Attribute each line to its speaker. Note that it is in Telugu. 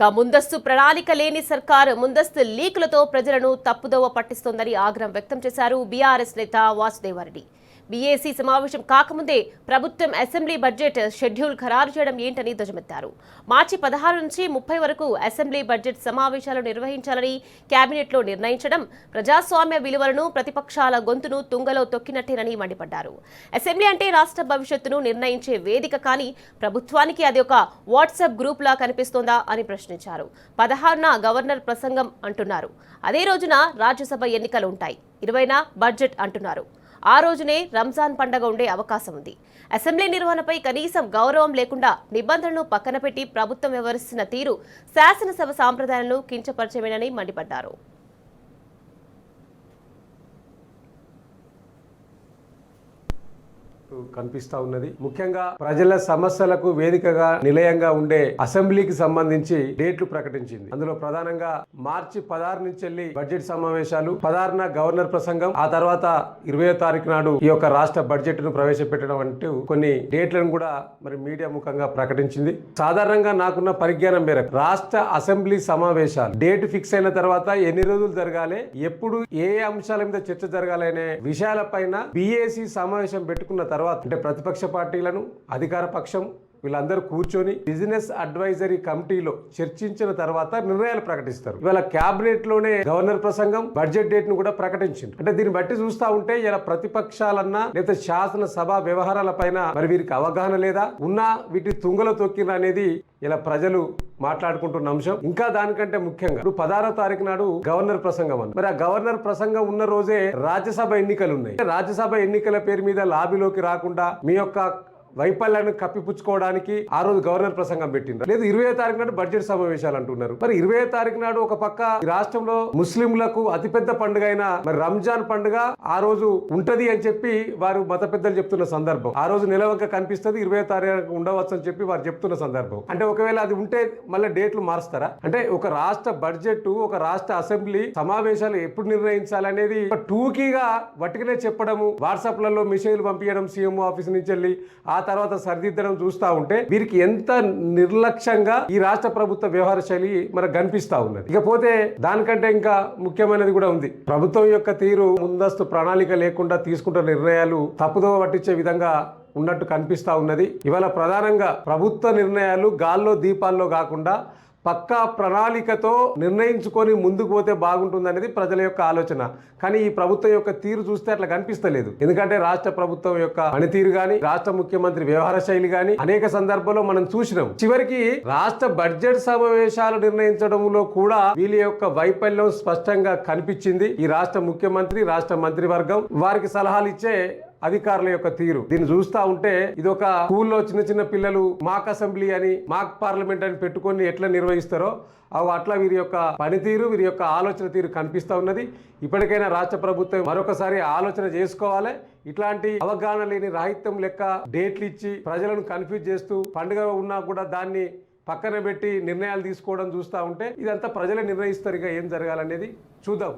Speaker 1: ముందస్తు ప్రణాళిక లేని సర్కారు ముందస్తు లీకులతో ప్రజలను తప్పుదోవ పట్టిస్తోందని ఆగ్రహం వ్యక్తం చేశారు బీఆర్ఎస్ నేత వాసుదేవారెడ్డి. బీఏసీ సమావేశం కాకముందే ప్రభుత్వం అసెంబ్లీ బడ్జెట్ షెడ్యూల్ ఖరారు చేయడం ఏంటని ధ్వజమెత్తారు. మార్చి 16 నుంచి 30 వరకు అసెంబ్లీ బడ్జెట్ సమావేశాలు నిర్వహించాలని కేబినెట్లో నిర్ణయించడం ప్రజాస్వామ్య విలువలను ప్రతిపక్షాల గొంతును తుంగలో తొక్కినట్టేనని మండిపడ్డారు. అసెంబ్లీ అంటే రాష్ట్ర భవిష్యత్తును నిర్ణయించే వేదిక కానీ ప్రభుత్వానికి అది ఒక వాట్సాప్ గ్రూప్ లా కనిపిస్తోందా అని ప్రశ్నించారు. 16న గవర్నర్ ప్రసంగం అంటున్నారు. అదే రోజున రాజ్యసభ ఎన్నికలు ఉంటాయి. 20న బడ్జెట్ అంటున్నారు. ఆ రోజునే రంజాన్ పండగ ఉండే అవకాశం ఉంది. అసెంబ్లీ నిర్వహణపై కనీసం గౌరవం లేకుండా నిబంధనలను పక్కన పెట్టి ప్రభుత్వం వ్యవహరిస్తున్న తీరు శాసనసభ సాంప్రదాయాలను కించపరచమేనని మండిపడ్డారు.
Speaker 2: కనిపిస్తా ఉన్నది. ముఖ్యంగా ప్రజల సమస్యలకు వేదికగా నిలయంగా ఉండే అసెంబ్లీకి సంబంధించి డేట్లు ప్రకటించింది. అందులో ప్రధానంగా మార్చి 16 నుంచి వెళ్లి బడ్జెట్ సమావేశాలు, 16న గవర్నర్ ప్రసంగం, ఆ తర్వాత 20వ తారీఖు నాడు ఈ యొక్క రాష్ట్ర బడ్జెట్ ను ప్రవేశపెట్టడం అంటూ కొన్ని డేట్లను కూడా మరి మీడియా ముఖంగా ప్రకటించింది. సాధారణంగా నాకున్న పరిజ్ఞానం మేరకు రాష్ట్ర అసెంబ్లీ సమావేశాలు డేట్ ఫిక్స్ అయిన తర్వాత ఎన్ని రోజులు జరగాలి, ఎప్పుడు ఏ అంశాల మీద చర్చ జరగాలి అనే విషయాలపైన బీఏసీ సమావేశం పెట్టుకున్న తర్వాత అంటే ప్రతిపక్ష పార్టీలను అధికార పక్షం వీళ్ళందరూ కూర్చొని బిజినెస్ అడ్వైజరీ కమిటీలో చర్చించిన తర్వాత నిర్ణయాలు ప్రకటిస్తారు. ఇవాళ క్యాబినెట్ లోనే గవర్నర్ ప్రసంగం, బడ్జెట్ డేట్ ను కూడా ప్రకటించింది. అంటే దీన్ని బట్టి చూస్తా ఉంటే ఇలా ప్రతిపక్షాలన్నా లేదా శాసనసభ వ్యవహారాల పైన మరి వీరికి అవగాహన లేదా, ఉన్నా వీటి తుంగలో తొక్కిన అనేది ఇలా ప్రజలు మాట్లాడుకుంటున్న అంశం. ఇంకా దానికంటే ముఖ్యంగా ఇప్పుడు 16వ తారీఖు నాడు గవర్నర్ ప్రసంగం అన్న మరి ఆ గవర్నర్ ప్రసంగం ఉన్న రోజే రాజ్యసభ ఎన్నికలు ఉన్నాయి. రాజ్యసభ ఎన్నికల పేరు మీద లాబీలోకి రాకుండా మీ యొక్క వైఫల్యాన్ని కప్పిపుచ్చుకోవడానికి ఆ రోజు గవర్నర్ ప్రసంగం పెట్టిండ్రు. లేదు 20వ తారీఖు నాడు బడ్జెట్ సమావేశాలు అంటున్నారు. మరి 20వ తారీఖు నాడు ఒక పక్క రాష్ట్రంలో ముస్లింలకు అతిపెద్ద పండుగ అయిన మరి రంజాన్ పండుగ ఆ రోజు ఉంటది అని చెప్పి వారు మత పెద్దలు చెప్తున్న సందర్భం. ఆ రోజు నిలవంక కనిపిస్తుంది, 20వ తారీఖు ఉండవచ్చు అని చెప్పి వారు చెప్తున్న సందర్భం. అంటే ఒకవేళ అది ఉంటే మళ్ళీ డేట్లు మారుస్తారా? అంటే ఒక రాష్ట్ర బడ్జెట్, ఒక రాష్ట్ర అసెంబ్లీ సమావేశాలు ఎప్పుడు నిర్ణయించాలనేది టూకీగా వట్టిగానే చెప్పడము, వాట్సాప్లలో మెసేజ్లు పంపించడం సీఎం ఆఫీస్ నుంచి వెళ్ళి ఆ తర్వాత సరిదిద్దడం చూస్తా ఉంటే వీరికి ఎంత నిర్లక్ష్యంగా ఈ రాష్ట్ర ప్రభుత్వ వ్యవహార శైలి మనకు కనిపిస్తా ఉన్నది. ఇకపోతే దానికంటే ఇంకా ముఖ్యమైనది కూడా ఉంది. ప్రభుత్వం యొక్క తీరు ముందస్తు ప్రణాళిక లేకుండా తీసుకుంటున్న నిర్ణయాలు తప్పుదోవ పట్టించే విధంగా ఉన్నట్టు కనిపిస్తా ఉన్నది. ఇవాళ ప్రధానంగా ప్రభుత్వ నిర్ణయాలు గాల్లో దీపాల్లో కాకుండా పక్కా ప్రణాళికతో నిర్ణయించుకొని ముందుకు పోతే బాగుంటుందనేది ప్రజల యొక్క ఆలోచన. కానీ ఈ ప్రభుత్వం యొక్క తీరు చూస్తే అట్లా కనిపిస్తలేదు. ఎందుకంటే రాష్ట్ర ప్రభుత్వం యొక్క పనితీరు గాని, రాష్ట్ర ముఖ్యమంత్రి వ్యవహార శైలి గాని అనేక సందర్భాల్లో మనం చూసినాం. చివరికి రాష్ట్ర బడ్జెట్ సమావేశాలు నిర్ణయించడంలో కూడా వీళ్ళ యొక్క వైఫల్యం స్పష్టంగా కనిపించింది. ఈ రాష్ట్ర ముఖ్యమంత్రి, రాష్ట్ర మంత్రివర్గం, వారికి సలహాలు ఇచ్చే అధికారుల యొక్క తీరు. దీన్ని చూస్తా ఉంటే ఇది ఒక స్కూల్లో చిన్న చిన్న పిల్లలు మాక్ అసెంబ్లీ అని, మాక్ పార్లమెంట్ అని పెట్టుకొని ఎట్లా నిర్వహిస్తారో అట్లా వీరి యొక్క పనితీరు, వీరి యొక్క ఆలోచన తీరు కనిపిస్తూ ఉన్నది. ఇప్పటికైనా రాష్ట్ర ప్రభుత్వం మరొకసారి ఆలోచన చేసుకోవాలి. ఇట్లాంటి అవగాహన లేని రాహిత్యం లెక్క డేట్లు ఇచ్చి ప్రజలను కన్ఫ్యూజ్ చేస్తూ పండుగ ఉన్నా కూడా దాన్ని పక్కన పెట్టి నిర్ణయాలు తీసుకోవడం చూస్తూ ఉంటే ఇదంతా ప్రజలే నిర్ణయిస్తారు. ఇక ఏం జరగాలనేది చూద్దాం.